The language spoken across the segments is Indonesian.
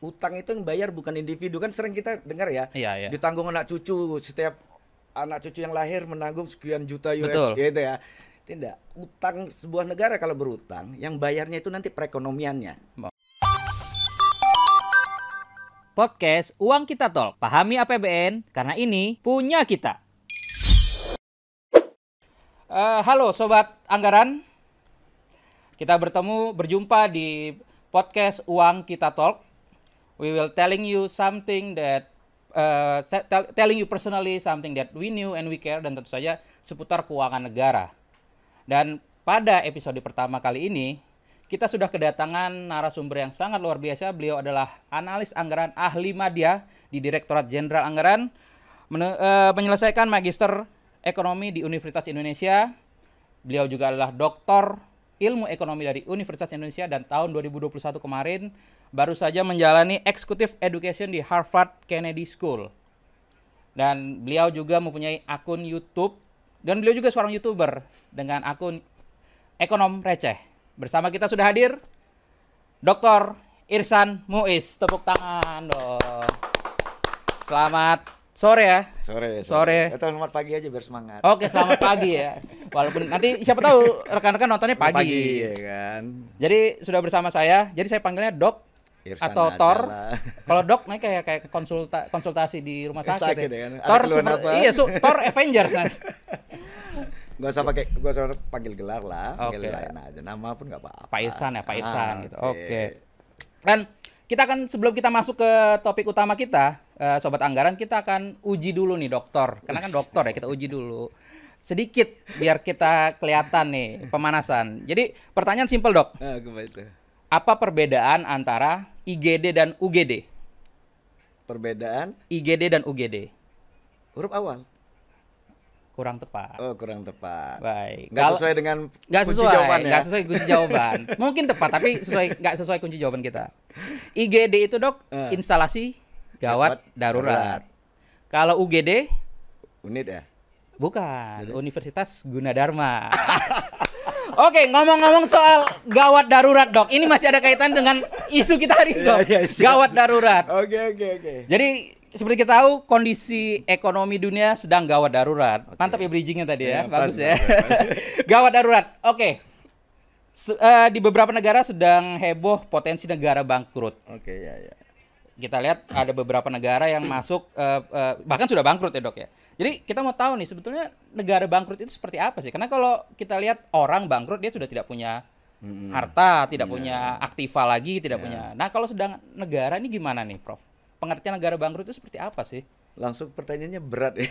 utang itu yang bayar bukan individu, kan sering kita dengar ya. Iya. Ditanggung anak cucu, setiap anak cucu yang lahir menanggung sekian juta US Betul. gitu ya. Tidak, utang sebuah negara kalau berutang, yang bayarnya itu nanti perekonomiannya. Podcast Uang Kita Talk. Pahami APBN karena ini punya kita. Halo Sobat Anggaran. Kita berjumpa di podcast Uang Kita Talk. We will telling you something that telling you personally something that we knew and we care, dan tentu saja seputar keuangan negara. Dan pada episode pertama kali ini kita sudah kedatangan narasumber yang sangat luar biasa. Beliau adalah analis anggaran ahli madya di Direktorat Jenderal Anggaran, menyelesaikan magister ekonomi di Universitas Indonesia. Beliau juga adalah doktor ilmu ekonomi dari Universitas Indonesia, dan tahun 2021 kemarin baru saja menjalani Executive Education di Harvard Kennedy School. Dan beliau juga mempunyai akun YouTube, dan beliau juga seorang YouTuber dengan akun Ekonom Receh. Bersama kita sudah hadir Dr. Irsan Muiz. Tepuk tangan dong. Selamat sore ya. Sore. Atau selamat pagi aja biar semangat. Oke, selamat pagi ya. Walaupun nanti siapa tahu rekan-rekan nontonnya pagi. Ya kan. Jadi sudah bersama saya. Jadi saya panggilnya Dok Irsan atau Tor. Kalau Dok kayak konsultasi di rumah sakit ya. Ya kan? Tor Tor Avengers nah. Gak usah panggil gelar lah, panggil lain aja. Nama pun gak apa-apa. Pak Irsan ya, Pak Irsan gitu. Oke. Oke. Dan kita akan, sebelum kita masuk ke topik utama kita, Sobat Anggaran, kita akan uji dulu nih dokter. Karena kan dokter ya, kita uji dulu sedikit biar kita kelihatan nih pemanasan. Jadi pertanyaan simpel Dok. Apa perbedaan antara IGD dan UGD? Perbedaan? IGD dan UGD. Huruf awal. Kurang tepat. Oh, kurang tepat. Baik. Nggak sesuai dengan kunci jawaban ya? Nggak sesuai kunci jawaban. Mungkin tepat, tapi nggak sesuai kunci jawaban kita. IGD itu Dok, instalasi gawat darurat. Kalau UGD? Unit ya? Bukan, jadi? Universitas Gunadarma. Oke, ngomong-ngomong soal gawat darurat Dok, ini masih ada kaitan dengan isu kita hari ini Dok. Gawat darurat. Oke. Jadi seperti kita tahu, kondisi ekonomi dunia sedang gawat darurat. Mantap ya bridgingnya tadi ya, bagus ya. Gawat darurat. Oke. Di beberapa negara sedang heboh potensi negara bangkrut. Oke, ya. Kita lihat ada beberapa negara yang masuk, bahkan sudah bangkrut ya Dok ya. Jadi kita mau tahu nih, sebetulnya negara bangkrut itu seperti apa sih? Karena kalau kita lihat orang bangkrut, dia sudah tidak punya harta, tidak punya aktiva lagi, tidak punya. Nah kalau sedang negara ini gimana nih Prof? Pengertian negara bangkrut itu seperti apa sih? Langsung pertanyaannya berat ya.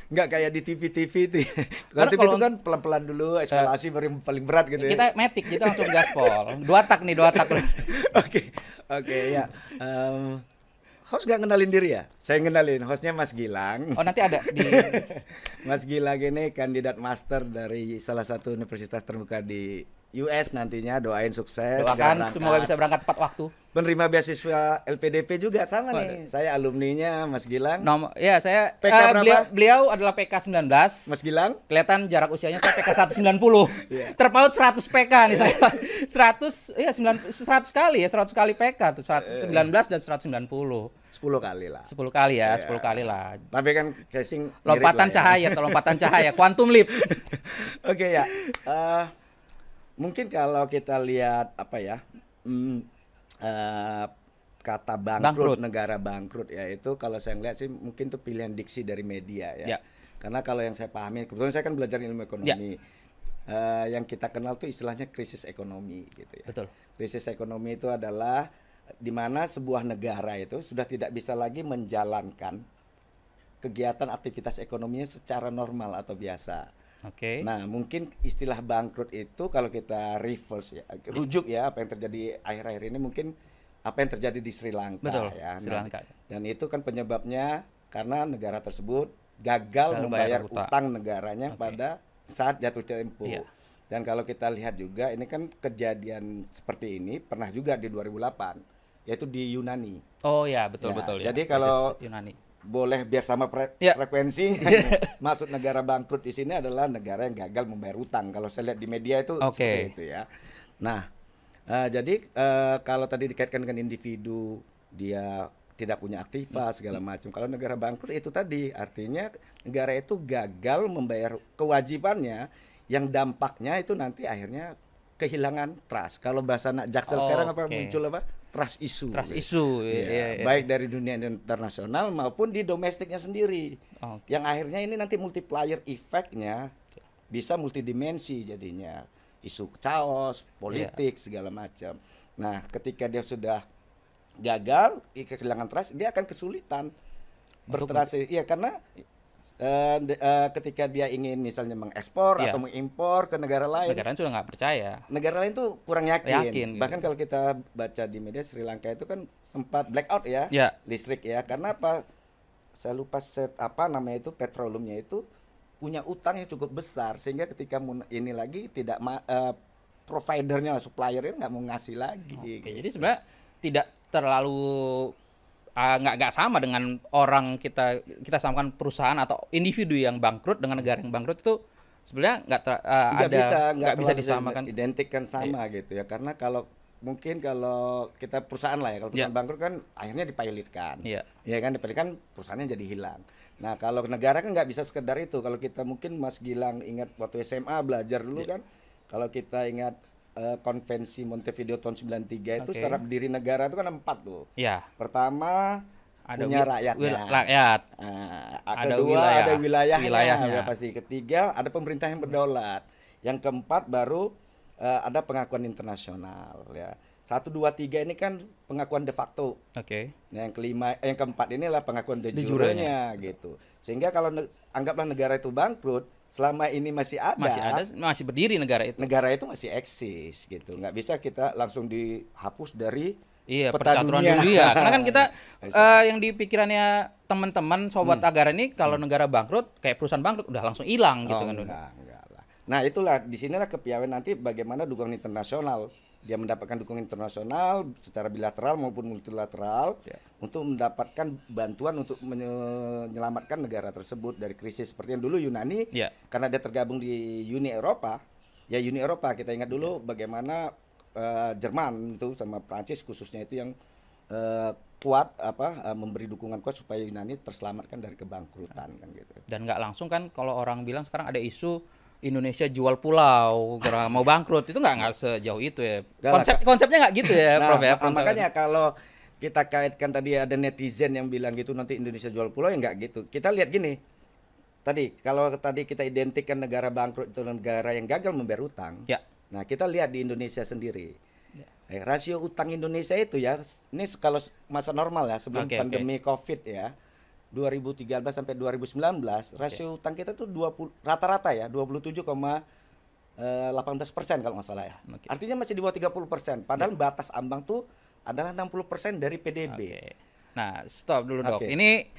Nggak kayak di TV itu ya. Kalau TV itu kan pelan-pelan dulu, eskalasi paling berat gitu ya. Kita metik, kita langsung gaspol. Dua tak. Oke, ya. Host nggak kenalin diri ya? Saya kenalin, hostnya Mas Gilang. Oh nanti ada di... Mas Gilang ini kandidat master dari salah satu universitas terbuka di US nantinya. Doain sukses. Doakan semoga bisa berangkat tepat waktu. Penerima beasiswa LPDP juga sama nih. Saya alumninya Mas Gilang. Ya, saya PK berapa? Beliau adalah PK 19. Mas Gilang? Kelihatan jarak usianya saya PK 190. Yeah. Terpaut 100 PK nih saya. 100 kali ya, 100 kali PK tuh, 119 dan 190. 10 kali lah. 10 kali ya, 10 kali lah. Tapi kan casing lompatan cahaya, quantum leap. Oke ya. Mungkin kalau kita lihat apa ya? Kata bangkrut, negara bangkrut ya, itu kalau saya lihat sih mungkin itu pilihan diksi dari media ya. Karena kalau yang saya pahami, kebetulan saya kan belajar ilmu ekonomi. Yang kita kenal tuh istilahnya krisis ekonomi gitu ya. Betul. Krisis ekonomi itu adalah di mana sebuah negara itu sudah tidak bisa lagi menjalankan kegiatan aktivitas ekonominya secara normal atau biasa. Oke. Nah, mungkin istilah bangkrut itu kalau kita reverse ya, rujuk ya apa yang terjadi akhir-akhir ini, mungkin apa yang terjadi di Sri Lanka. Betul, ya. Sri Lanka. Dan itu kan penyebabnya karena negara tersebut gagal membayar utang negaranya pada saat jatuh tempo. Dan kalau kita lihat juga ini kan kejadian seperti ini pernah juga di 2008, yaitu di Yunani. Oh ya, betul. Jadi kalau Yunani boleh biar sama frekuensi. Maksud negara bangkrut di sini adalah negara yang gagal membayar utang. Kalau saya lihat di media itu seperti itu ya. Nah, jadi kalau tadi dikaitkan dengan individu dia tidak punya aktiva segala macam. Kalau negara bangkrut itu tadi artinya negara itu gagal membayar kewajibannya, yang dampaknya itu nanti akhirnya kehilangan trust. Kalau bahasa anak Jaksel sekarang apa muncul apa? Trust issue. Trust issue. Ya, baik dari dunia internasional maupun di domestiknya sendiri. Yang akhirnya ini nanti multiplier effect-nya bisa multidimensi jadinya. Isu chaos, politik segala macam. Nah, ketika dia sudah gagal, kehilangan trust, dia akan kesulitan bertransaksi. Iya, karena ketika dia ingin misalnya mengekspor atau mengimpor ke negara lain, negara lain sudah nggak percaya. Negara lain tuh kurang yakin. Bahkan kalau kita baca di media, Sri Lanka itu kan sempat blackout ya, listrik ya. Karena apa? Saya lupa apa namanya itu, petroleumnya itu punya utang yang cukup besar, sehingga ketika ini lagi tidak providernya, suppliernya nggak mau ngasih lagi. Gitu. Jadi sebenarnya tidak terlalu nggak sama dengan orang kita samakan perusahaan atau individu yang bangkrut dengan negara yang bangkrut itu sebenarnya nggak bisa disamakan, identikkan sama gitu ya. Karena kalau mungkin kalau kita perusahaan lah ya, kalau perusahaan bangkrut kan akhirnya dipilotkan, ya kan, dipilotkan perusahaannya jadi hilang. Nah kalau negara kan nggak bisa sekedar itu. Kalau kita mungkin Mas Gilang ingat waktu SMA belajar dulu kan, kalau kita ingat konvensi Montevideo tahun 93 itu secara berdiri negara itu kan 4 tuh. Pertama ada punya rakyat. Kedua ada wilayahnya. Pasti. Ketiga ada pemerintah yang berdaulat. Yang keempat baru ada pengakuan internasional ya. 1, 2, 3 ini kan pengakuan de facto. Nah, yang keempat ini lah pengakuan de jure-nya gitu. Sehingga kalau anggaplah negara itu bangkrut, selama ini masih berdiri negara itu masih eksis gitu. Nggak bisa kita langsung dihapus dari peta dunia. Karena kan kita yang di pikirannya teman-teman sobat Agaran ini, kalau negara bangkrut kayak perusahaan bangkrut udah langsung hilang gitu kan. Enggak lah. Nah itulah disinilah kepiawaian nanti bagaimana dukungan internasional. Dia mendapatkan dukungan internasional secara bilateral maupun multilateral untuk mendapatkan bantuan untuk menyelamatkan negara tersebut dari krisis seperti yang dulu Yunani, karena dia tergabung di Uni Eropa. Ya Uni Eropa, kita ingat dulu bagaimana Jerman itu sama Prancis khususnya itu yang kuat memberi dukungan kuat supaya Yunani terselamatkan dari kebangkrutan kan gitu. Dan nggak langsung kan, kalau orang bilang sekarang ada isu Indonesia jual pulau karena mau bangkrut, itu nggak sejauh itu ya. Konsepnya nggak gitu ya, Prof ya. Makanya kalau kita kaitkan tadi ada netizen yang bilang gitu nanti Indonesia jual pulau, ya nggak gitu. Kita lihat gini. Kalau tadi kita identikkan negara bangkrut itu negara yang gagal membayar utang. Nah, kita lihat di Indonesia sendiri. Rasio utang Indonesia itu ya, ini kalau masa normal ya, sebelum pandemi Covid ya. 2013 sampai 2019 rasio utang kita tuh rata-rata ya 27,18% kalau nggak salah ya. Artinya masih di bawah 30%. Padahal batas ambang tuh adalah 60% dari PDB. Nah, stop dulu dok. Ini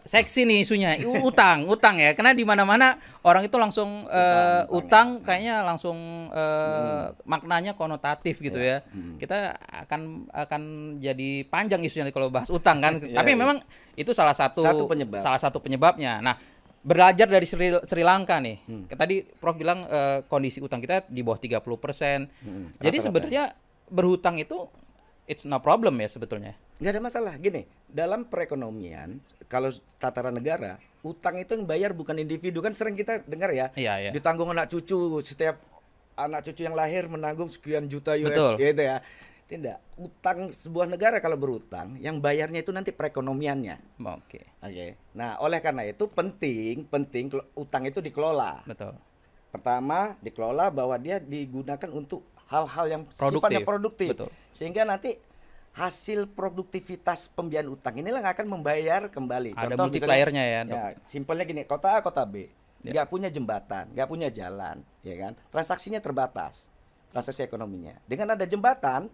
seksi nih isunya, utang ya. Karena di mana-mana orang itu langsung utang kayaknya langsung maknanya konotatif gitu ya. Kita akan jadi panjang isunya kalau bahas utang kan. Tapi memang itu salah satu penyebabnya. Nah, belajar dari Sri Lanka nih. Tadi Prof bilang kondisi utang kita di bawah 30%. Jadi sebenarnya berhutang itu it's no problem ya sebetulnya. Nggak ada masalah. Gini, dalam perekonomian, kalau tataran negara, utang itu yang bayar bukan individu. Kan sering kita dengar ya, ditanggung anak cucu. Setiap anak cucu yang lahir menanggung sekian juta US gitu ya. Tidak. Utang sebuah negara kalau berutang, yang bayarnya itu nanti perekonomiannya. Nah, oleh karena itu penting utang itu dikelola. Pertama, dikelola bahwa dia digunakan untuk hal-hal yang sifatnya produktif. Sehingga nanti hasil produktivitas pembiayaan utang inilah yang akan membayar kembali. Ada multipliernya ya. Simpelnya gini, kota A, kota B, nggak punya jembatan, nggak punya jalan, ya kan? Transaksinya terbatas, transaksi ekonominya. Dengan ada jembatan,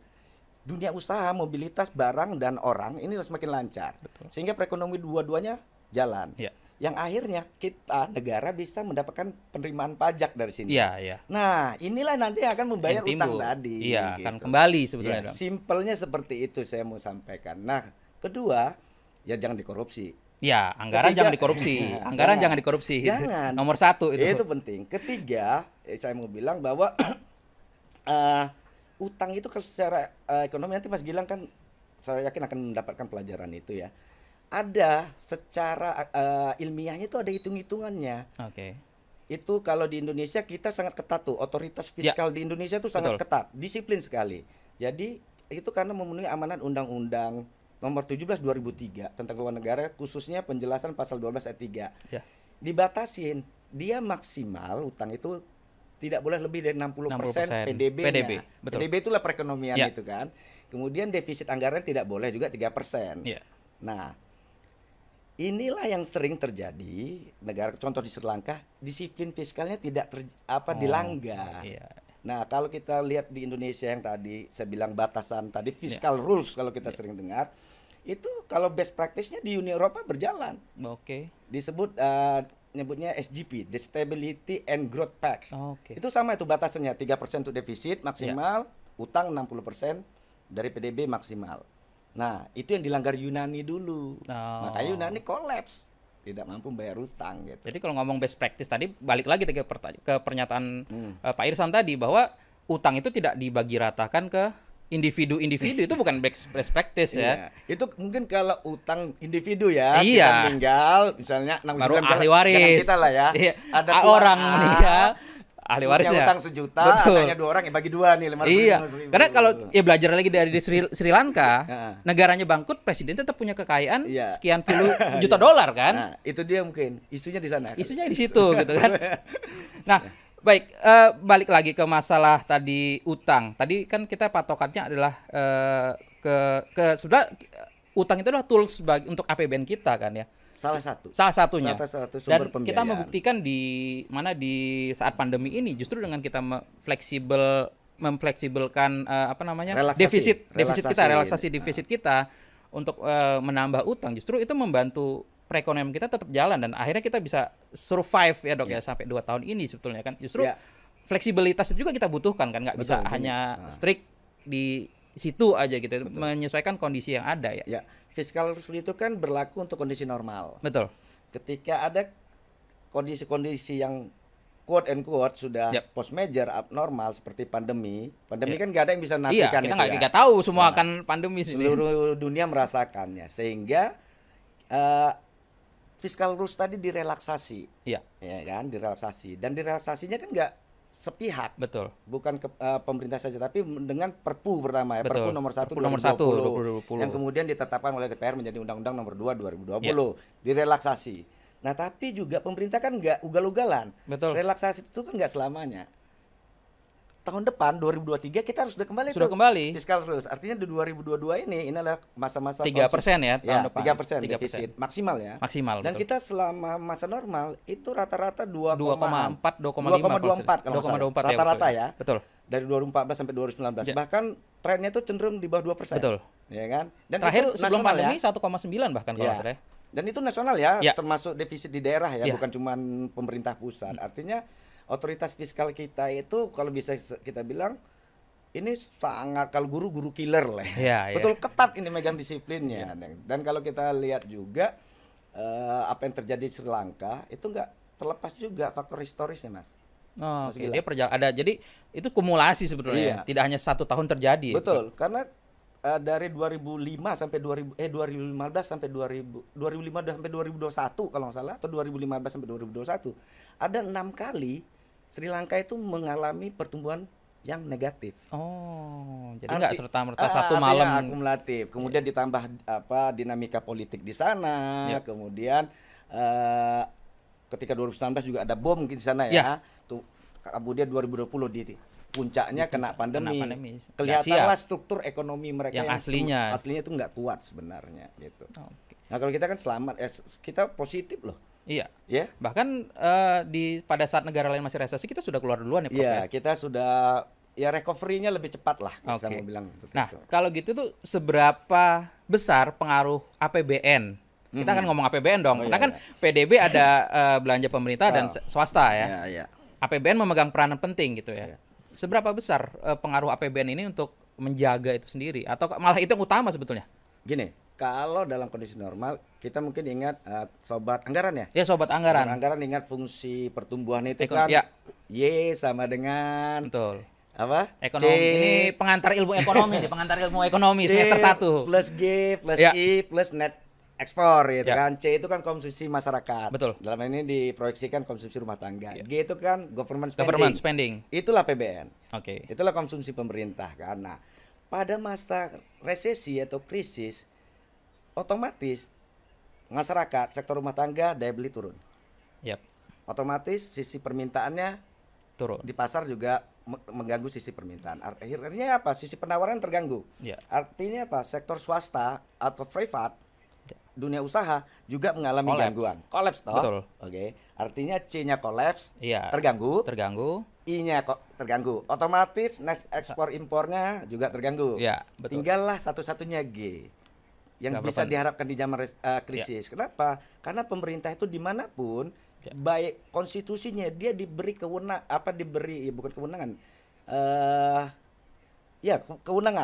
dunia usaha, mobilitas barang dan orang ini semakin lancar. Sehingga perekonomian dua-duanya jalan. Yang akhirnya kita negara bisa mendapatkan penerimaan pajak dari sini. Nah, inilah nanti akan membayar utang tadi. Akan kembali sebetulnya. Simpelnya seperti itu saya mau sampaikan. Nah, kedua, ya jangan dikorupsi. Anggaran jangan dikorupsi. Anggaran jangan dikorupsi. Jangan. Nomor 1 itu. Itu penting. Ketiga, saya mau bilang bahwa utang itu kalau secara ekonomi nanti Mas Gilang kan saya yakin akan mendapatkan pelajaran itu ya. Ada secara ilmiahnya itu ada hitung-hitungannya. Oke. Itu kalau di Indonesia kita sangat ketat tuh, otoritas fiskal di Indonesia tuh sangat ketat, disiplin sekali. Jadi itu karena memenuhi amanat Undang-Undang Nomor 17 2003 tentang keuangan negara, khususnya penjelasan pasal 12 ayat 3. Ya. Dibatasin, dia maksimal utang itu tidak boleh lebih dari 60% PDB-nya. Betul. PDB itulah perekonomian itu kan. Kemudian defisit anggaran tidak boleh juga 3%. Ya. Nah, inilah yang sering terjadi negara, contoh di Sri Lanka, disiplin fiskalnya tidak dilanggar. Iya. Nah, kalau kita lihat di Indonesia yang tadi saya bilang batasan tadi fiscal rules kalau kita sering dengar, itu kalau best practice-nya di Uni Eropa berjalan. Oke. Disebut nyebutnya SGP, the Stability and Growth Pact. Itu sama itu batasannya 3% untuk defisit maksimal, utang 60% dari PDB maksimal. Nah, itu yang dilanggar Yunani dulu. Makanya Yunani kolaps, tidak mampu bayar utang gitu. Jadi kalau ngomong best practice tadi, balik lagi ke pernyataan Pak Irsan tadi bahwa utang itu tidak dibagi ratakan ke individu-individu, itu bukan best practice ya. Itu mungkin kalau utang individu ya, kita meninggal misalnya baru ahli waris. Kita lah ya. Ada orang meninggal, ahli warisnya utang 1 juta, anaknya 2 orang ya bagi 2 nih 500.000. Karena kalau belajar lagi dari Sri Lanka, negaranya bangkrut, presiden tetap punya kekayaan sekian puluh juta dolar kan. Nah, itu dia mungkin isunya di sana. Isunya di situ gitu kan. Nah, baik, balik lagi ke masalah tadi utang. Tadi kan kita patokannya adalah sebenarnya utang itu adalah tools untuk APBN kita kan ya. Salah satunya. Salah satu sumber pembiayaan. Kita membuktikan di saat pandemi ini justru dengan kita memfleksibelkan defisit defisit kita untuk menambah utang, justru itu membantu perekonomian kita tetap jalan dan akhirnya kita bisa survive ya Dok ya sampai 2 tahun ini sebetulnya kan. Justru fleksibilitas itu juga kita butuhkan kan, nggak bisa hanya strict di situ aja gitu. Menyesuaikan kondisi yang ada ya. Fiskal rules itu kan berlaku untuk kondisi normal. Betul. Ketika ada kondisi-kondisi yang quote and quote sudah post major abnormal seperti pandemi kan nggak ada yang bisa nafikan kita nggak tahu semua akan pandemi seluruh dunia merasakannya, sehingga fiskal rules tadi direlaksasi, ya kan, direlaksasi, dan direlaksasinya kan nggak sepihak, betul, bukan ke pemerintah saja, tapi dengan Perpu pertama ya, betul. Perpu nomor 1 2020 yang kemudian ditetapkan oleh DPR menjadi Undang-Undang nomor 2 2020, direlaksasi. Nah, tapi juga pemerintah kan nggak ugal-ugalan, betul. Relaksasi itu kan nggak selamanya. Tahun depan 2023 kita harus sudah kembali fiskal rules. Artinya di 2022 ini adalah masa-masa 3% ya tahun depan. 3% defisit maksimal ya. Maksimal. Dan betul. kita selama masa normal itu rata-rata 2,4 2,24 rata-rata ya. Betul. Dari 2014 sampai 2019. Bahkan trennya itu cenderung di bawah 2%. Betul. Ya kan? Dan terakhir itu sebelum pandemi ya. 1,9 bahkan kalau saya. Dan itu nasional ya, termasuk defisit di daerah ya, bukan cuma pemerintah pusat. Artinya otoritas fiskal kita itu kalau bisa kita bilang ini sangat, kalau guru killer lah betul ketat ini megang disiplinnya. Dan kalau kita lihat juga apa yang terjadi di Sri Lanka itu nggak terlepas juga faktor historisnya Mas. Dia ada, jadi itu kumulasi sebetulnya, tidak hanya 1 tahun terjadi. Betul, karena dari 2015 sampai 2015 sampai 2021 kalau nggak salah, atau 2015 sampai 2021 ada 6 kali Sri Lanka itu mengalami pertumbuhan yang negatif. Jadi nggak serta-merta satu malam akumulatif. Kemudian ditambah dinamika politik di sana. Kemudian ketika 2019 juga ada bom mungkin di sana ya. Kemudian 2020 di puncaknya kena pandemi. Kelihatanlah struktur ekonomi mereka yang aslinya itu nggak kuat sebenarnya gitu. Nah, kalau kita kan selamat, kita positif loh. Iya. Bahkan pada saat negara lain masih resesi kita sudah keluar duluan ya Prof. Iya, kita sudah recovery-nya lebih cepat lah bisa mau bilang. Nah, kalau gitu tuh seberapa besar pengaruh APBN? Kita akan ngomong APBN dong. Karena kan PDB ada belanja pemerintah dan swasta ya. APBN memegang peranan penting gitu ya. Seberapa besar pengaruh APBN ini untuk menjaga itu sendiri, atau malah itu yang utama sebetulnya? Gini, kalau dalam kondisi normal kita mungkin ingat sobat anggaran ya. Ya, sobat anggaran. Anggaran ingat fungsi pertumbuhan itu kan Y sama dengan Apa? Ekonomi. Ini pengantar ilmu ekonomi nih, pengantar ilmu ekonomi semester 1. Plus G plus I plus net ekspor gitu kan. C itu kan konsumsi masyarakat. Betul. Dalam ini diproyeksikan konsumsi rumah tangga. G itu kan government spending. Itulah PBN. Oke. Itulah konsumsi pemerintah kan. Nah, pada masa resesi atau krisis otomatis masyarakat sektor rumah tangga daya beli turun. Yap. Otomatis sisi permintaannya turun. Di pasar juga mengganggu sisi permintaan. Akhirnya apa? Sisi penawaran terganggu. Artinya apa? Sektor swasta atau privat dunia usaha juga mengalami gangguan. Kolaps toh. Betul. Oke. Artinya C-nya kolaps, terganggu. I-nya kok terganggu. Otomatis next ekspor impornya juga terganggu. Betul. Tinggallah satu-satunya G yang bisa diharapkan di zaman krisis. Kenapa? Karena pemerintah itu dimanapun baik konstitusinya dia diberi kewenangan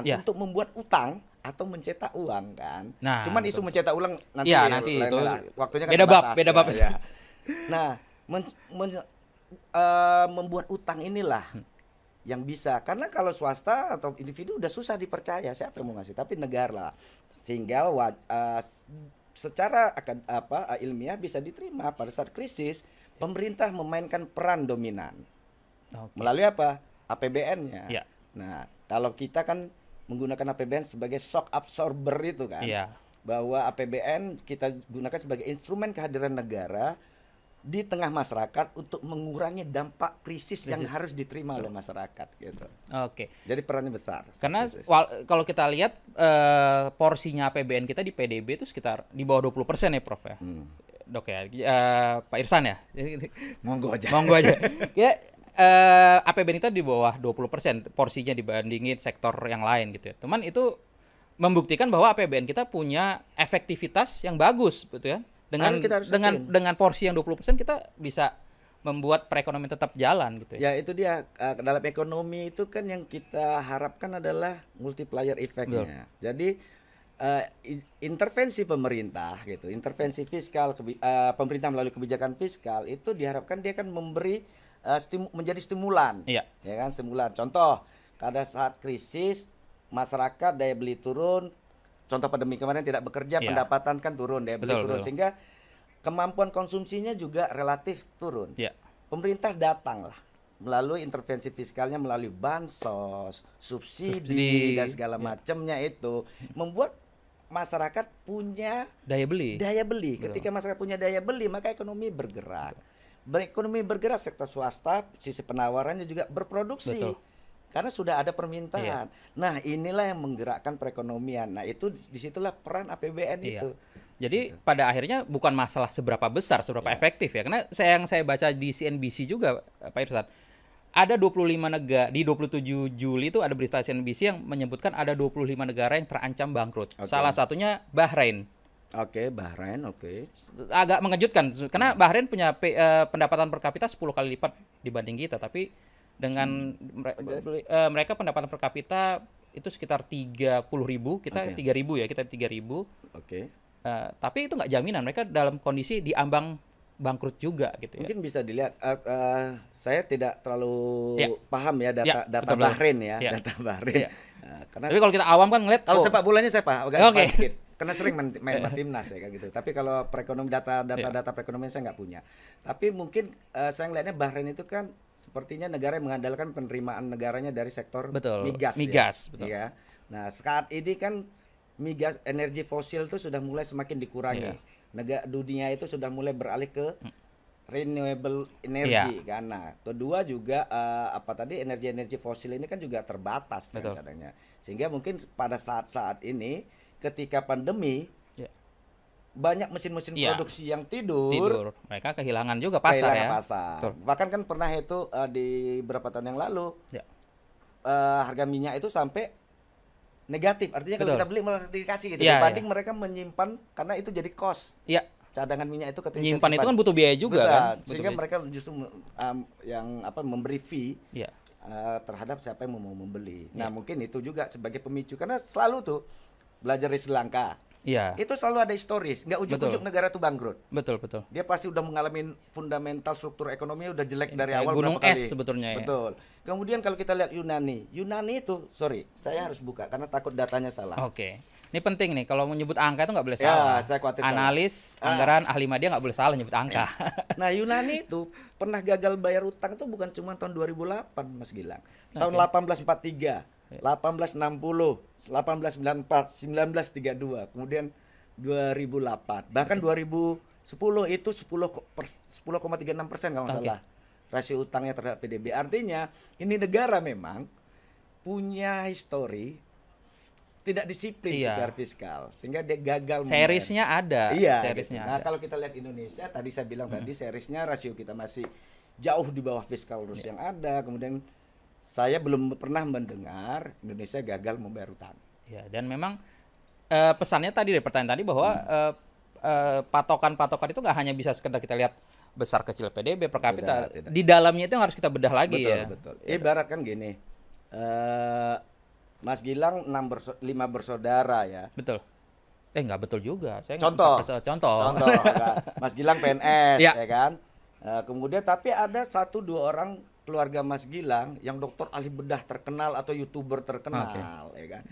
untuk membuat utang atau mencetak uang kan. Nah, cuman isu mencetak uang nanti itu waktunya kan beda bab. Ya. Nah, membuat utang inilah yang bisa, karena kalau swasta atau individu udah susah dipercaya, siapa yang mau ngasih, tapi negara lah, sehingga secara ilmiah bisa diterima pada saat krisis pemerintah memainkan peran dominan melalui apa? APBN-nya. Nah, kalau kita kan menggunakan APBN sebagai shock absorber itu kan, bahwa APBN kita gunakan sebagai instrumen kehadiran negara di tengah masyarakat untuk mengurangi dampak krisis yang harus diterima oleh masyarakat gitu. Jadi perannya besar. Karena kalau kita lihat porsinya APBN kita di PDB itu sekitar di bawah 20% ya Prof ya. Dok ya. Pak Irsan ya. Monggo aja. Ya, APBN kita di bawah 20% porsinya dibandingin sektor yang lain gitu ya. Cuman itu membuktikan bahwa APBN kita punya efektivitas yang bagus betul ya. Dengan porsi yang 20% kita bisa membuat perekonomian tetap jalan gitu ya. Ya itu dia, dalam ekonomi itu kan yang kita harapkan adalah multiplier effect-nya. Jadi intervensi pemerintah gitu, intervensi fiskal pemerintah melalui kebijakan fiskal itu diharapkan dia akan memberi menjadi stimulan. Ya kan, stimulan. Contoh, pada saat krisis masyarakat daya beli turun. Contoh pandemi kemarin tidak bekerja, pendapatan kan turun, daya beli turun, sehingga kemampuan konsumsinya juga relatif turun. Pemerintah datanglah melalui intervensi fiskalnya, melalui bansos, subsidi dan segala macamnya itu membuat masyarakat punya daya beli. Ketika masyarakat punya daya beli, maka ekonomi bergerak. Ekonomi bergerak, sektor swasta, sisi penawarannya juga berproduksi. Karena sudah ada permintaan. Nah, inilah yang menggerakkan perekonomian. Nah, itu disitulah peran APBN itu. Jadi pada akhirnya bukan masalah seberapa besar, seberapa efektif ya. Karena yang saya baca di CNBC juga, Pak Irsan, ada 25 negara, di 27 Juli itu ada berita CNBC yang menyebutkan ada 25 negara yang terancam bangkrut. Salah satunya Bahrain. Bahrain, agak mengejutkan, karena Bahrain punya pendapatan per kapita 10 kali lipat dibanding kita, tapi dengan mereka pendapatan per kapita itu sekitar 30.000, kita 3.000 ya, kita 3.000. Tapi itu nggak jaminan, mereka dalam kondisi diambang bangkrut juga gitu ya. Mungkin bisa dilihat, saya tidak terlalu paham ya data Bahrain ya, data Bahrain. Tapi kalau kita awam kan ngeliat kalau sepak bolanya saya paham, sedikit. Karena sering main timnas ya kayak gitu. Tapi kalau data perekonomian saya nggak punya. Tapi mungkin saya ngelihatnya Bahrain itu kan sepertinya negara yang mengandalkan penerimaan negaranya dari sektor migas. Betul. Ya. Nah, saat ini kan migas, energi fosil itu sudah mulai semakin dikurangi. Negara dunia itu sudah mulai beralih ke renewable energy kan. Nah, kedua juga energi fosil ini kan juga terbatas kan cadangannya. Sehingga mungkin pada saat-saat ini ketika pandemi banyak mesin-mesin produksi yang tidur, mereka kehilangan juga pasar ya. Bahkan kan pernah itu di beberapa tahun yang lalu harga minyak itu sampai negatif, artinya kalau kita beli malah dikasih gitu dibanding mereka menyimpan, karena itu jadi cost. Cadangan minyak itu ketika menyimpan itu kan butuh biaya juga kan. Sehingga mereka justru memberi fee terhadap siapa yang mau membeli. Nah, mungkin itu juga sebagai pemicu, karena selalu tuh belajar dari Sri Lanka. Iya. Itu selalu ada historis, nggak ujuk-ujuk negara tuh bangkrut. Betul. Dia pasti udah mengalami fundamental struktur ekonomi udah jelek dari Kayak awal gunung berapa es kali. sebetulnya ya. Betul. Kemudian kalau kita lihat Yunani itu, sorry, saya harus buka karena takut datanya salah. Oke. Ini penting nih, kalau menyebut angka itu nggak boleh Ya, salah. saya khawatir Analis, anggaran, ahli media nggak boleh salah nyebut angka. Nah, Yunani itu pernah gagal bayar utang itu bukan cuma tahun 2008, Mas Gilang. Tahun 1843, 1860, 1894, 1932, kemudian 2008, bahkan 2010 itu 10,36% kalau nggak salah rasio utangnya terhadap PDB. Artinya ini negara memang punya histori tidak disiplin secara fiskal sehingga dia gagal. Seriesnya ada. Iya. Seriesnya gitu. Nah ada. kalau kita lihat Indonesia tadi saya bilang tadi seriesnya rasio kita masih jauh di bawah fiskal Rus yang ada. Kemudian saya belum pernah mendengar Indonesia gagal membayar utang. Ya, dan memang pesannya tadi dari pertanyaan tadi bahwa patokan-patokan itu nggak hanya bisa sekedar kita lihat besar kecil PDB per kapita. Tidak. Di dalamnya itu yang harus kita bedah lagi. Betul. Ibarat kan gini. Mas Gilang 5 bersaudara ya. Betul. Nggak betul juga. Saya contoh. Kan? Mas Gilang PNS ya kan. Kemudian tapi ada 1-2 orang keluarga Mas Gilang yang dokter ahli bedah terkenal atau YouTuber terkenal ya kan.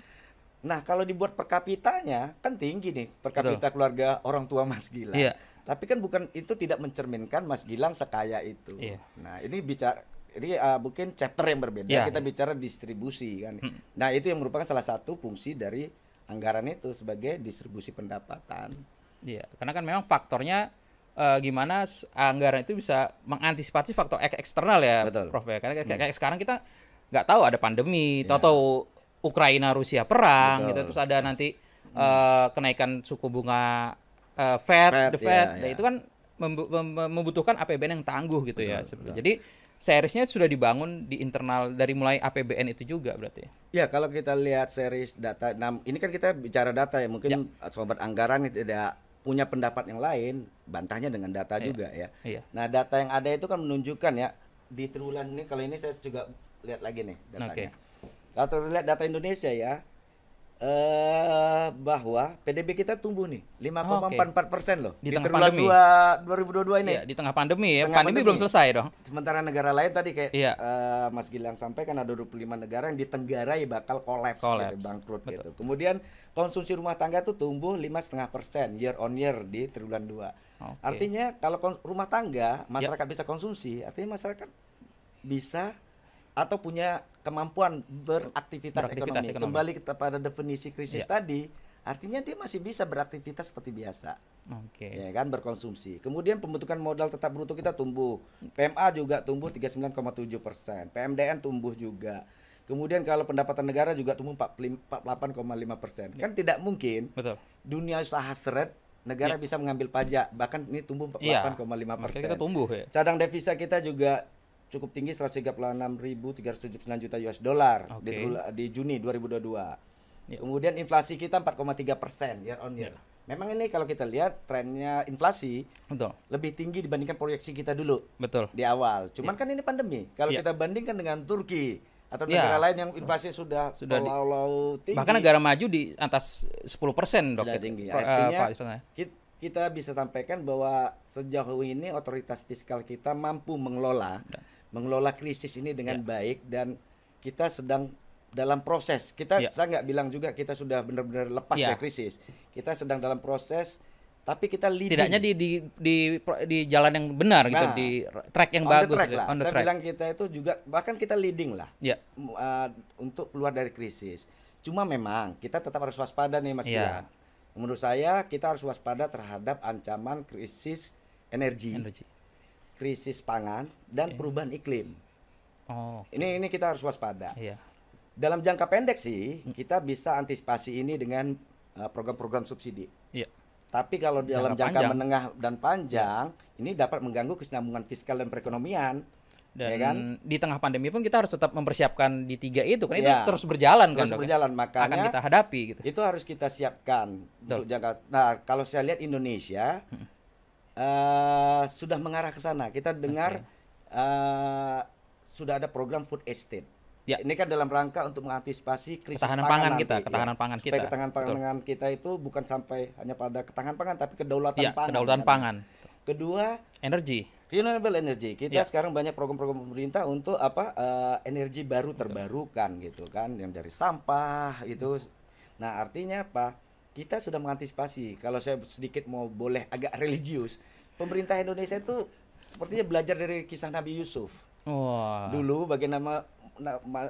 Nah, kalau dibuat per kapitanya kan tinggi nih per kapita keluarga orang tua Mas Gilang. Iya. Tapi kan bukan itu tidak mencerminkan Mas Gilang sekaya itu. Iya. Nah, ini mungkin chapter yang berbeda. Kita bicara distribusi kan. Nah, itu yang merupakan salah satu fungsi dari anggaran itu sebagai distribusi pendapatan. Iya, karena kan memang faktornya gimana anggaran itu bisa mengantisipasi faktor eksternal ya, Betul. Prof ya. Karena kayak sekarang kita nggak tahu ada pandemi, tahu Ukraina Rusia perang gitu, terus ada nanti kenaikan suku bunga Fed. Nah, itu kan membutuhkan APBN yang tangguh gitu ya. Jadi seriesnya sudah dibangun di internal dari mulai APBN itu juga berarti. Ya, kalau kita lihat series data, ini kan kita bicara data ya, mungkin sobat anggaran tidak punya pendapat yang lain, bantahnya dengan data juga ya. Nah, data yang ada itu kan menunjukkan ya di triwulan ini, kalau ini saya juga lihat lagi nih datanya. Kalau lihat data Indonesia ya, bahwa PDB kita tumbuh nih 5,44% loh di triwulan 2022 ini. Iya, di tengah pandemi ya. Pandemi belum selesai dong. Sementara negara lain tadi kayak Mas Gilang sampaikan ada 25 negara yang ditenggarai bakal kolaps. Gitu, bangkrut gitu. Kemudian konsumsi rumah tangga tuh tumbuh 5,5% year on year di triwulan 2. Artinya kalau rumah tangga masyarakat bisa konsumsi, artinya masyarakat bisa atau punya kemampuan beraktivitas ekonomi. Kembali kepada definisi krisis tadi, artinya dia masih bisa beraktivitas seperti biasa. Ya kan, berkonsumsi. Kemudian pembentukan modal tetap bruto kita tumbuh. PMA juga tumbuh 39,7%. PMDN tumbuh juga. Kemudian kalau pendapatan negara juga tumbuh 48,5%. Kan tidak mungkin dunia usaha seret negara bisa mengambil pajak, bahkan ini tumbuh 48,5%. Kita tumbuh ya. Cadang devisa kita juga cukup tinggi 136.379 juta US dollar di Juni 2022. Kemudian inflasi kita 4,3% year on year. Memang ini kalau kita lihat trennya inflasi lebih tinggi dibandingkan proyeksi kita dulu di awal. Cuman kan ini pandemi. Kalau kita bandingkan dengan Turki atau negara lain yang inflasi sudah tinggi. Bahkan negara maju di atas 10% dok. Sudah tinggi. Artinya kita bisa sampaikan bahwa sejauh ini otoritas fiskal kita mampu mengelola krisis ini dengan baik, dan kita sedang dalam proses. Saya nggak bilang juga kita sudah benar-benar lepas dari krisis. Kita sedang dalam proses, tapi kita leading. Setidaknya di jalan yang benar gitu, di track yang bagus. Saya bilang kita itu juga bahkan kita leading lah untuk keluar dari krisis. Cuma memang kita tetap harus waspada nih Mas Gilang. Menurut saya kita harus waspada terhadap ancaman krisis energi. Krisis pangan dan perubahan iklim. Ini kita harus waspada. Dalam jangka pendek sih kita bisa antisipasi ini dengan program-program subsidi. Tapi kalau dalam jangka menengah dan panjang ini dapat mengganggu kesinambungan fiskal dan perekonomian. Dan di tengah pandemi pun kita harus tetap mempersiapkan di 3 itu kan, itu terus berjalan kan. Makanya akan kita hadapi gitu. Itu harus kita siapkan untuk jangka. Nah, kalau saya lihat Indonesia sudah mengarah ke sana. Kita dengar sudah ada program food estate. Ini kan dalam rangka untuk mengantisipasi krisis ketahanan pangan kita, nanti, ketahanan pangan kita. Supaya ketahanan pangan kita itu bukan sampai hanya pada ketahanan pangan, tapi kedaulatan pangan. Kedaulatan pangan. Kedua, energi. Renewable energy. Kita sekarang banyak program-program pemerintah untuk energi baru terbarukan gitu kan, yang dari sampah itu. Nah, artinya apa? Kita sudah mengantisipasi. Kalau saya sedikit mau boleh agak religius, pemerintah Indonesia itu sepertinya belajar dari kisah Nabi Yusuf. Dulu bagaimana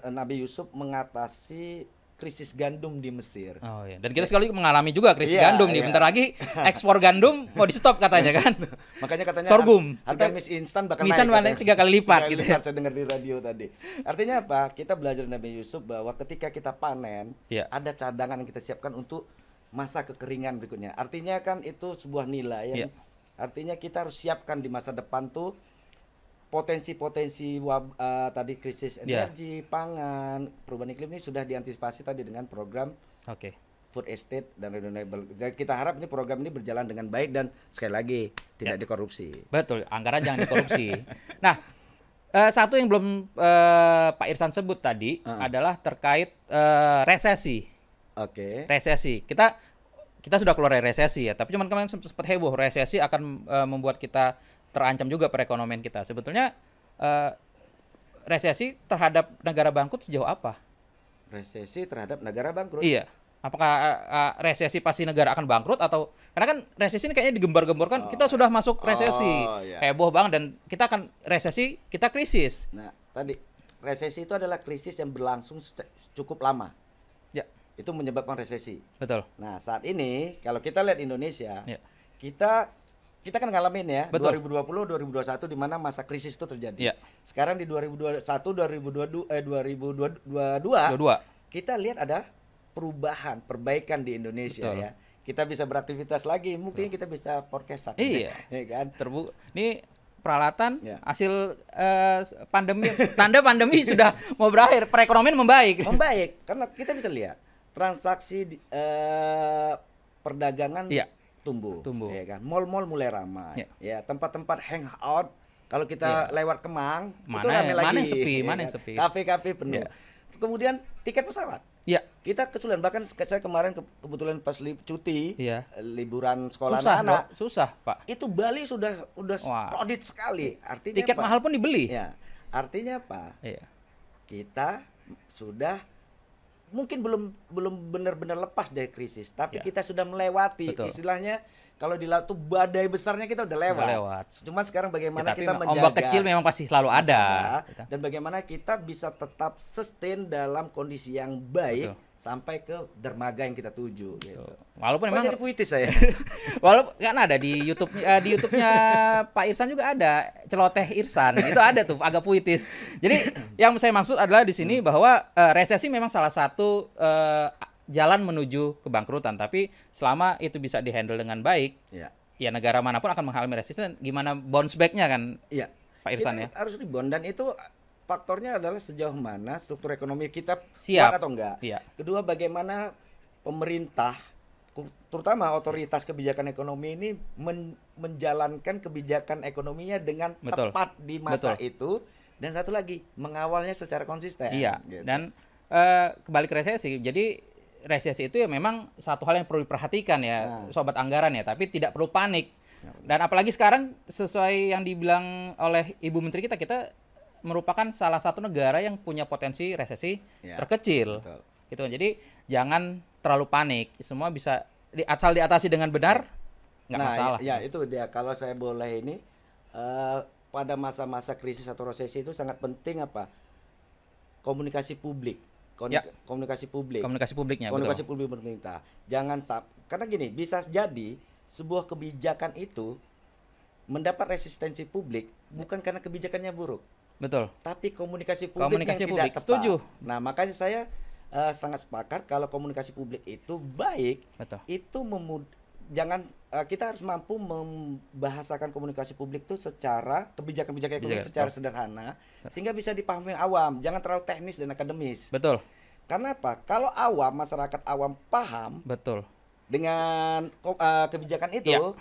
Nabi Yusuf mengatasi krisis gandum di Mesir. Dan kita sekali mengalami juga krisis gandum nih. Bentar lagi ekspor gandum mau di stop katanya kan. Makanya katanya sorghum. Harga mie instan bakal naik 3 kali lipat gitu. Saya dengar di radio tadi. Artinya apa? Kita belajar dari Nabi Yusuf bahwa ketika kita panen, ada cadangan yang kita siapkan untuk masa kekeringan berikutnya. Artinya kan itu sebuah nilai yang artinya kita harus siapkan di masa depan tuh potensi-potensi tadi krisis energi, pangan, perubahan iklim ini sudah diantisipasi tadi dengan program food estate dan renewable. Jadi kita harap ini program ini berjalan dengan baik dan sekali lagi tidak dikorupsi. Betul, anggaran jangan dikorupsi. Nah, satu yang belum Pak Irsan sebut tadi adalah terkait resesi. Resesi. Kita sudah keluar dari resesi ya, tapi cuman kemarin sempat heboh resesi akan membuat kita terancam juga perekonomian kita. Sebetulnya resesi terhadap negara bangkrut sejauh apa? Resesi terhadap negara bangkrut? Iya. Apakah resesi pasti negara akan bangkrut atau karena kan resesi ini kayaknya digembar-gemborkan kita sudah masuk resesi. Heboh banget dan kita akan resesi, kita krisis. Nah, tadi resesi itu adalah krisis yang berlangsung cukup lama. Ya. Itu menyebabkan resesi. Betul. Nah, saat ini kalau kita lihat Indonesia, kita kan ngalamin ya. Betul. 2020 2021 di mana masa krisis itu terjadi. Sekarang di 2021 2022 kita lihat ada perbaikan di Indonesia. Betul. Ya. Kita bisa beraktivitas lagi, mungkin kita bisa podcast ya kan. Ini peralatan hasil pandemi, tanda pandemi sudah mau berakhir, perekonomian membaik karena kita bisa lihat transaksi perdagangan tumbuh ya kan. Mal-mal mulai ramai ya, tempat-tempat hangout kalau kita lewat Kemang itu ramai lagi, mana yang sepi, kafe-kafe penuh. Kemudian tiket pesawat kita kesulitan, bahkan saya kemarin kebetulan pas cuti liburan sekolah anak susah Pak, itu Bali sudah crowded sekali. Artinya tiket mahal pun dibeli artinya apa? Kita sudah mungkin belum benar-benar lepas dari krisis, tapi kita sudah melewati. Istilahnya kalau di laut tuh badai besarnya kita udah lewat. Cuman sekarang bagaimana kita menjaga, ombak kecil memang pasti selalu ada. Dan bagaimana kita bisa tetap sustain dalam kondisi yang baik sampai ke dermaga yang kita tuju gitu. Walaupun memang jadi puitis saya. Walaupun kan ada di YouTube-nya Pak Irsan juga ada celoteh Irsan. Itu ada tuh agak puitis. Jadi yang saya maksud adalah di sini bahwa resesi memang salah satu jalan menuju kebangkrutan, tapi selama itu bisa dihandle dengan baik, ya negara manapun akan mengalami resesi. Gimana bounce back-nya kan, Pak Irsan ya? Harus rebound, dan itu faktornya adalah sejauh mana struktur ekonomi kita siap kuat atau enggak. Kedua, bagaimana pemerintah, terutama otoritas kebijakan ekonomi ini menjalankan kebijakan ekonominya dengan tepat di masa itu, dan satu lagi mengawalnya secara konsisten. Gitu. Dan kembali ke resesi, jadi resesi itu ya memang satu hal yang perlu diperhatikan ya, sobat anggaran ya, tapi tidak perlu panik. Dan apalagi sekarang sesuai yang dibilang oleh Ibu Menteri kita merupakan salah satu negara yang punya potensi resesi terkecil. Gitu. Jadi jangan terlalu panik. Semua bisa asal diatasi dengan benar, nggak masalah. Ya itu dia. Kalau saya boleh ini pada masa-masa krisis atau resesi itu sangat penting komunikasi publik. Komunikasi publiknya, komunikasi publik pemerintah. Karena gini, bisa jadi sebuah kebijakan itu mendapat resistensi publik bukan karena kebijakannya buruk. Betul. Tapi komunikasi publik yang tidak tepat. Setuju. Nah, makanya saya sangat sepakat kalau komunikasi publik itu baik. Betul. Itu kita harus mampu membahasakan komunikasi publik itu secara kebijakan-kebijakan ekonomi secara sederhana sehingga bisa dipahami awam, jangan terlalu teknis dan akademis. Betul. Karena apa? Kalau masyarakat awam paham dengan kebijakan itu,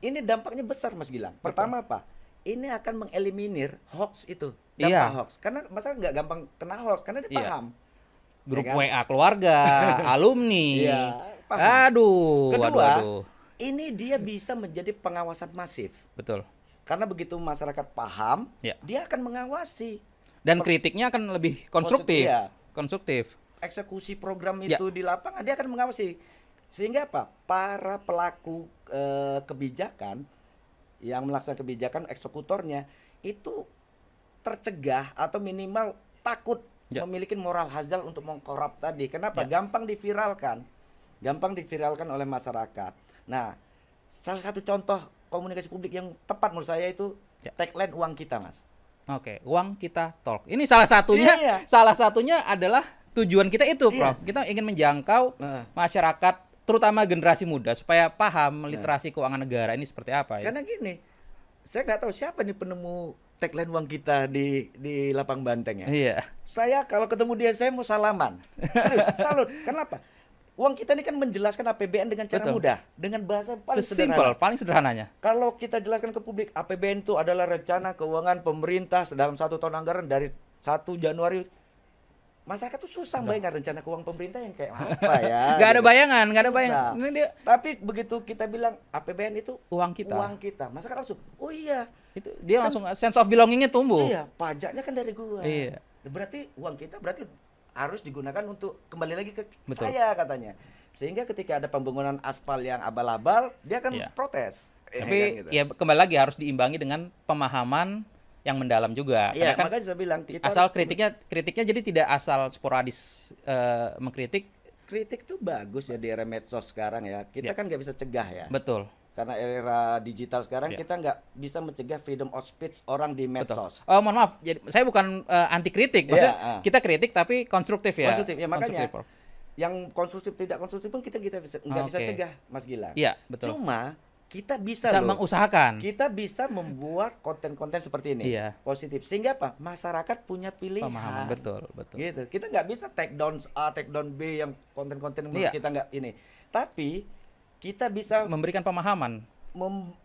ini dampaknya besar Mas Gilang. Pertama apa? ini akan mengeliminir hoax itu, Iya. dampak hoax. Karena masalah nggak gampang kena hoax karena dia paham. Grup Ya kan? WA keluarga, alumni. Iya, paham. Aduh, Kedua, aduh. ini dia bisa menjadi pengawasan masif. Betul. Karena begitu masyarakat paham, Ya. dia akan mengawasi. Dan kritiknya akan lebih konstruktif. Iya. Konstruktif. Eksekusi program Ya. itu di lapangan, dia akan mengawasi. Sehingga apa? Para pelaku kebijakan yang melaksanakan kebijakan, eksekutornya itu tercegah atau minimal takut Ya. memiliki moral hazard untuk mengkorup tadi. Kenapa? Ya. Gampang diviralkan oleh masyarakat. Nah, salah satu contoh komunikasi publik yang tepat menurut saya itu Ya. tagline uang kita, Mas. Oke, uang kita talk. Ini salah satunya, Iya. salah satunya adalah tujuan kita itu, Iya. Prof. Kita ingin menjangkau Nah. masyarakat, terutama generasi muda, supaya paham literasi keuangan negara ini seperti apa. Ya? Karena gini, saya nggak tahu siapa nih penemu tagline uang kita di Lapang Banteng ya. Iya. Saya kalau ketemu dia saya mau salaman. Serius, salut. Kenapa? Uang kita ini kan menjelaskan APBN dengan cara Betul. mudah, dengan bahasa paling Sesimpel, sederhana. paling sederhananya. Kalau kita jelaskan ke publik, APBN itu adalah rencana keuangan pemerintah dalam 1 tahun anggaran dari 1 Januari. Masyarakat tuh susah bayangkan rencana keuangan pemerintah yang kayak apa ya. Gak ada gitu. bayangan, gak ada Susah. bayangan. Ini dia Tapi begitu kita bilang APBN itu uang kita. masyarakat langsung, oh iya, Itu dia langsung sense of belongingnya tumbuh. iya, pajaknya kan dari gua. Iya. Berarti uang kita berarti harus digunakan untuk kembali lagi ke Betul. saya katanya. Sehingga ketika ada pembangunan aspal yang abal-abal, dia akan Iya. protes. Tapi kan gitu. ya kembali lagi harus diimbangi dengan pemahaman yang mendalam juga. Iya, Karena kan makanya saya bilang kita asal harus kritiknya jadi tidak asal sporadis mengkritik. kritik tuh bagus ya di era medsos sekarang ya. Kita Ya. kan nggak bisa cegah ya. Betul. Karena era digital sekarang Ya. kita nggak bisa mencegah freedom of speech orang di Betul. medsos. Oh, mohon maaf. Jadi saya bukan anti kritik. Maksudnya Iya, kita kritik tapi konstruktif ya. Konstruktif ya, makanya Konstruktif, Prof. yang konstruktif tidak konstruktif pun kita nggak bisa Oke. cegah, Mas Gilang. Iya, betul. Cuma kita bisa Bisa loh. mengusahakan. Kita bisa membuat konten-konten seperti ini Iya. positif sehingga apa masyarakat punya pilihan. Pemahaman, betul. Gitu, kita nggak bisa take down A take down B yang konten-konten yang menurut Iya. kita nggak ini, tapi kita bisa Memberikan pemahaman.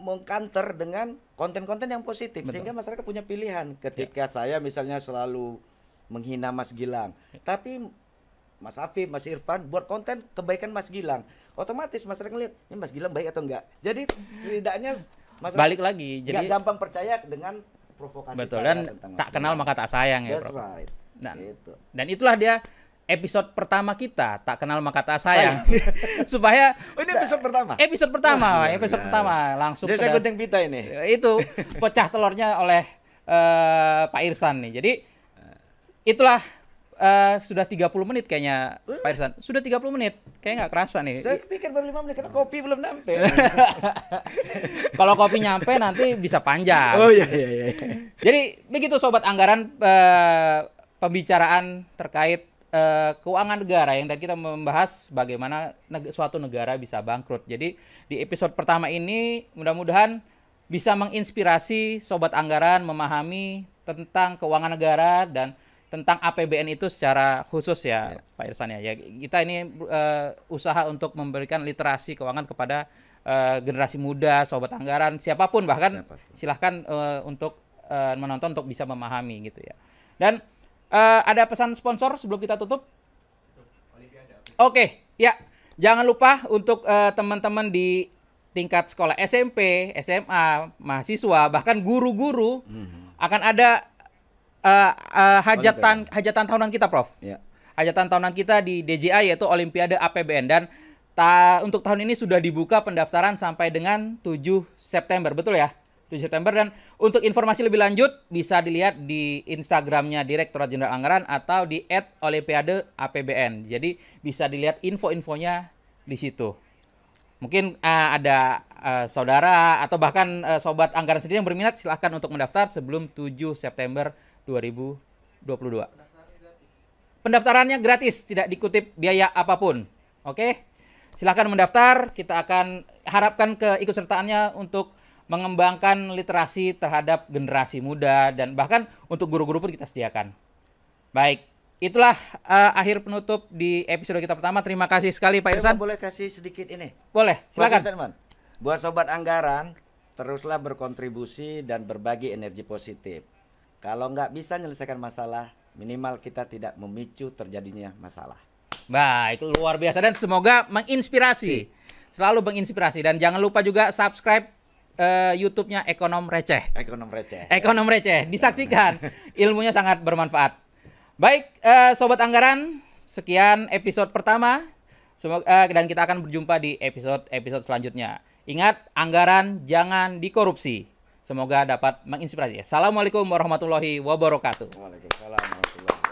mengcounter dengan konten-konten yang positif. Betul. Sehingga masyarakat punya pilihan. Ketika saya misalnya selalu menghina Mas Gilang, tapi Mas Afif, Mas Irfan buat konten kebaikan Mas Gilang, otomatis masyarakat ngeliat ini Mas Gilang baik atau enggak. Jadi setidaknya masyarakat Balik lagi. nggak Jadi gampang percaya dengan provokasi betul saya dan tentang tak Mas kenal Gilang. maka tak sayang ya, That's Prof. right. Nah, Gitu. dan itulah dia episode pertama kita, tak kenal maka tak sayang. Supaya Oh, ini episode pertama. episode pertama, Wah, luar episode biasa. pertama langsung Jadi saya gunting pita ini. itu pecah telurnya oleh Pak Irsan nih. Jadi itulah sudah 30 menit kayaknya Pak Irsan. Sudah 30 menit. Kayaknya nggak kerasa nih. Saya pikir baru 5 menit karena kopi belum nyampe. Kalau kopi nyampe nanti bisa panjang. Oh iya iya iya. Jadi begitu sobat anggaran pembicaraan terkait keuangan negara yang tadi kita membahas bagaimana suatu negara bisa bangkrut. Jadi di episode pertama ini mudah-mudahan bisa menginspirasi sobat anggaran memahami tentang keuangan negara dan tentang APBN itu secara khusus ya, Pak Irsan ya. Ya kita ini usaha untuk memberikan literasi keuangan kepada generasi muda, sobat anggaran, siapapun bahkan silahkan untuk menonton untuk bisa memahami gitu ya. Dan ada pesan sponsor sebelum kita tutup? Oke, ya jangan lupa untuk teman-teman di tingkat sekolah SMP, SMA, mahasiswa, bahkan guru-guru akan ada hajatan tahunan kita, Prof. Ya. Hajatan tahunan kita di DJI yaitu Olimpiade APBN dan untuk tahun ini sudah dibuka pendaftaran sampai dengan 7 September, betul ya? 7 September dan untuk informasi lebih lanjut bisa dilihat di Instagramnya Direktorat Jenderal Anggaran atau di @olimpiadeapbn. Jadi bisa dilihat info-infonya di situ. Mungkin ada saudara atau bahkan sobat anggaran sendiri yang berminat silahkan untuk mendaftar sebelum 7 September 2022. Pendaftarannya gratis, tidak dikutip biaya apapun. Oke? Silahkan mendaftar, kita akan harapkan keikutsertaannya untuk mengembangkan literasi terhadap generasi muda dan bahkan untuk guru-guru pun kita sediakan. Baik, itulah akhir penutup di episode kita pertama. Terima kasih sekali Pak Saya Irsan. boleh kasih sedikit ini. Boleh, Closing silakan. statement. Buat sobat anggaran, teruslah berkontribusi dan berbagi energi positif. Kalau nggak bisa menyelesaikan masalah, minimal kita tidak memicu terjadinya masalah. Baik, luar biasa dan semoga menginspirasi. Selalu menginspirasi dan jangan lupa juga subscribe YouTube-nya Ekonom Receh. Ekonom Receh. Ekonom Receh, disaksikan. Ilmunya sangat bermanfaat. Baik, Sobat Anggaran, sekian episode pertama. Semoga dan kita akan berjumpa di episode selanjutnya. Ingat, anggaran jangan dikorupsi. Semoga dapat menginspirasi. Assalamualaikum warahmatullahi wabarakatuh. Waalaikumsalam warahmatullahi wabarakatuh.